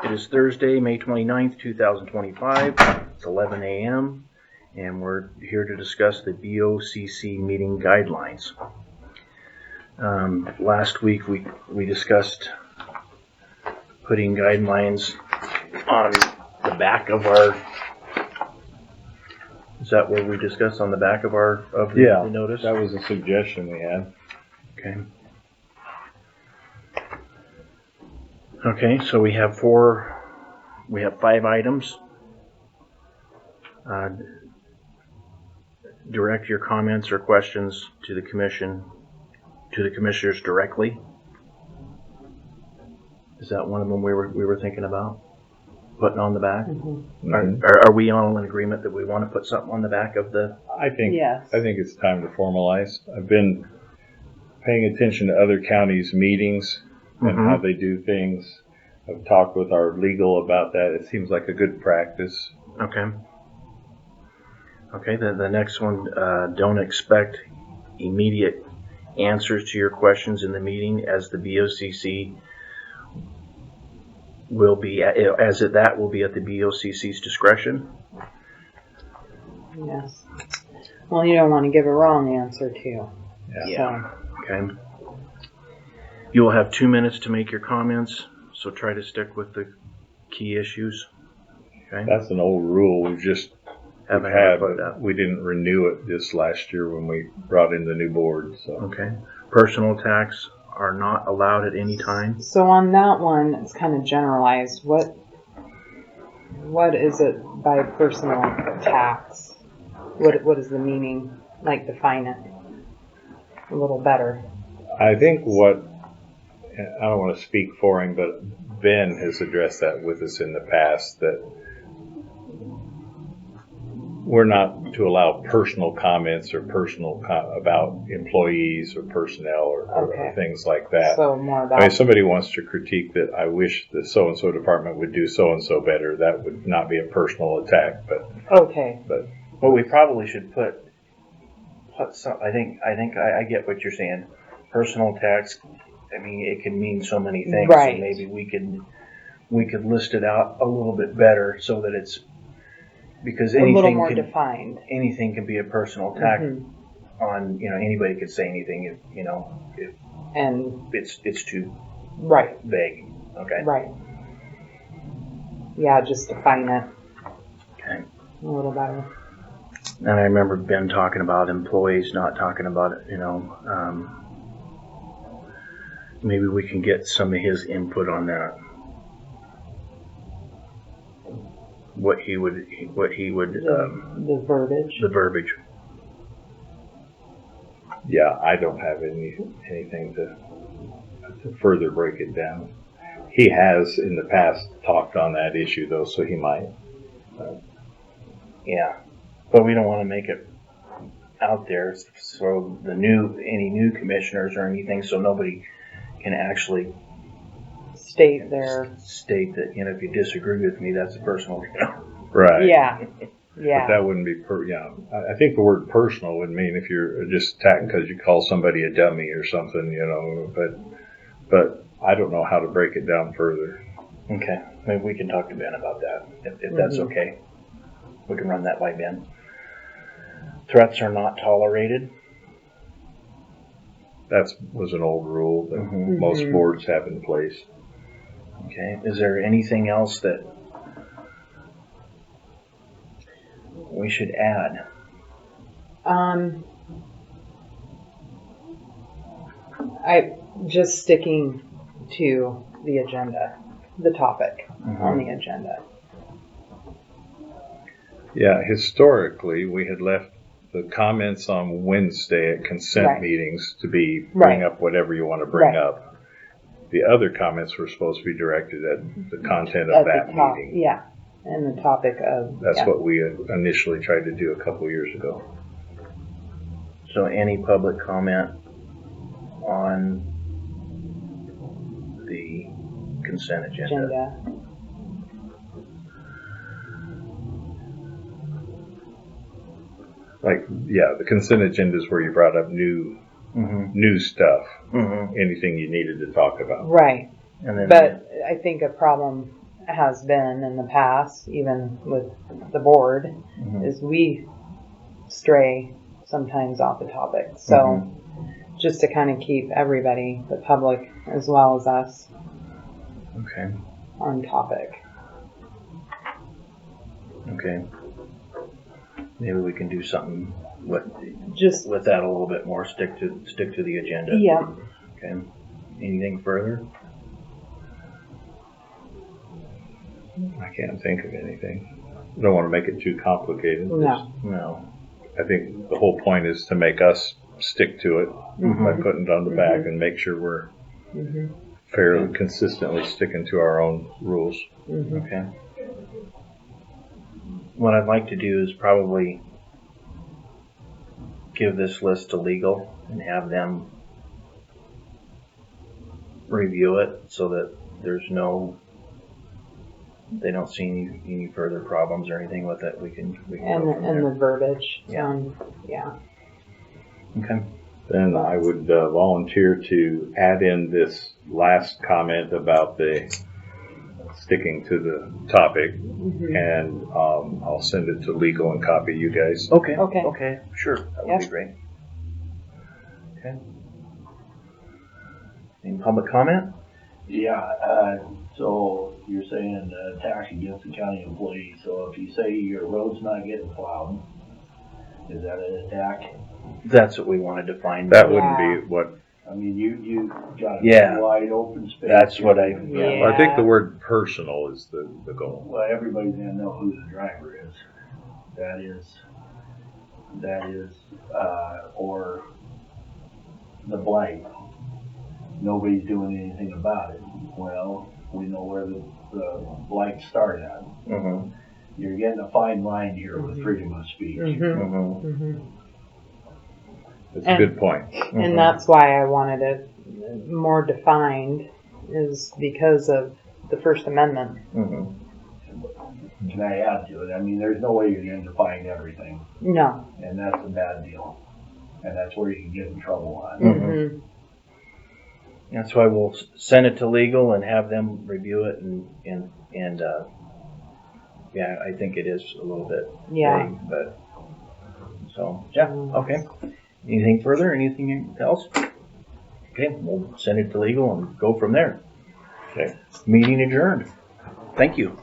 It is Thursday, May 29th, 2025. It's 11 a.m. and we're here to discuss the BOCC meeting guidelines. Last week we discussed putting guidelines on the back of our. Is that what we discussed on the back of the notice? That was a suggestion we had. Okay. Okay, so we have 5 items. Direct your comments or questions to the commissioners directly. Is that one of them we were thinking about putting on the back? Mm-hmm. Are we all in agreement that we want to put something on the back of the? I think Yes. it's time to formalize. I've been paying attention to other counties' meetings and how they do things. I've talked with our legal about that. It seems like a good practice. Okay. Okay, the next one, don't expect immediate answers to your questions in the meeting, as the BOCC will be, that will be at the BOCC's discretion. Yes. Well, you don't want to give a wrong answer too. Yeah. Okay. You will have 2 minutes to make your comments, so try to stick with the key issues. Okay. That's an old rule. We didn't renew it this last year when we brought in the new board. So. Okay. Personal attacks are not allowed at any time. So on that one, it's kind of generalized. What is it by personal attacks? What is the meaning? Like, define it a little better. I think I don't want to speak for him, but Ben has addressed that with us in the past, that we're not to allow personal comments or about employees or personnel or things like that. So more about. If somebody wants to critique that I wish the so-and-so department would do so-and-so better, that would not be a personal attack. Well, we probably should put some. I think I get what you're saying. Personal attacks. I mean, it can mean so many things. Right. So maybe we could list it out a little bit better so that it's. Because anything a little more defined. Anything can be a personal attack on, anybody could say anything and it's too vague. Okay. Right. Yeah, just define it. Okay. A little better. And I remember Ben talking about employees, not talking about it, maybe we can get some of his input on that. What he would the verbiage. The verbiage. Yeah, I don't have anything to further break it down. He has in the past talked on that issue though, so he might. Yeah, but we don't want to make it out there so any new commissioners or anything, so nobody can actually state that, if you disagree with me, that's a personal. Right. Yeah. But that wouldn't be I think the word personal would mean if you're just attacking because you call somebody a dummy or something, but I don't know how to break it down further. Okay. Maybe we can talk to Ben about that if that's okay. We can run that by Ben. Threats are not tolerated. That was an old rule that most boards have in place. Okay. Is there anything else that we should add? I just sticking to the agenda, the topic on the agenda. Yeah, historically we had left the comments on Wednesday at consent meetings to bring up whatever you want to bring up. The other comments were supposed to be directed at the content of that meeting. Yeah, and the topic of. That's what we initially tried to do a couple years ago. So any public comment on the consent agenda. The consent agenda is where you brought up new stuff, anything you needed to talk about. Right. And then but I think a problem has been in the past, even with the board, Mhm. is we stray sometimes off the topic. So just to kind of keep everybody, the public as well as us, Okay. on topic. Okay. Maybe we can do something Just, with that a little bit more. Stick to the agenda. yeah. Okay. Anything further? I can't think of anything. I don't want to make it too complicated. No. No. I think the whole point is to make us stick to it by putting it on the back and make sure we're fairly consistently sticking to our own rules. Okay. What I'd like to do is probably give this list to legal and have them review it so that they don't see any further problems or anything with it. We can go from And there. the verbiage. Yeah. Yeah. Okay. Then I would volunteer to add in this last comment about the sticking to the topic, and I'll send it to legal and copy you guys. Okay. Okay. Okay. Sure. That would be great. Okay. Any public comment? Yeah, so you're saying attack against the county employee. So if you say your road's not getting plowed, is that an attack? That's what we want to define. That wouldn't be what. I mean, you got a Yeah. wide open space. That's what I. Yeah. I think the word personal is the goal. Well, everybody's gonna know who the driver is. That is, or the blight. Nobody's doing anything about it. Well, we know where the blight started at. Mm-hmm. You're getting a fine line here with freedom of speech. That's a good point. And that's why I wanted it more defined, is because of the First Amendment. Can I add to it? I mean, there's no way you're going to define everything, No. and that's a bad deal. And that's where you can get in trouble on. That's why we'll send it to legal and have them review it and yeah, I think it is a little bit vague, but so yeah, okay. Anything further? Anything else? Okay, we'll send it to legal and go from there. Okay. Meeting adjourned. Thank you.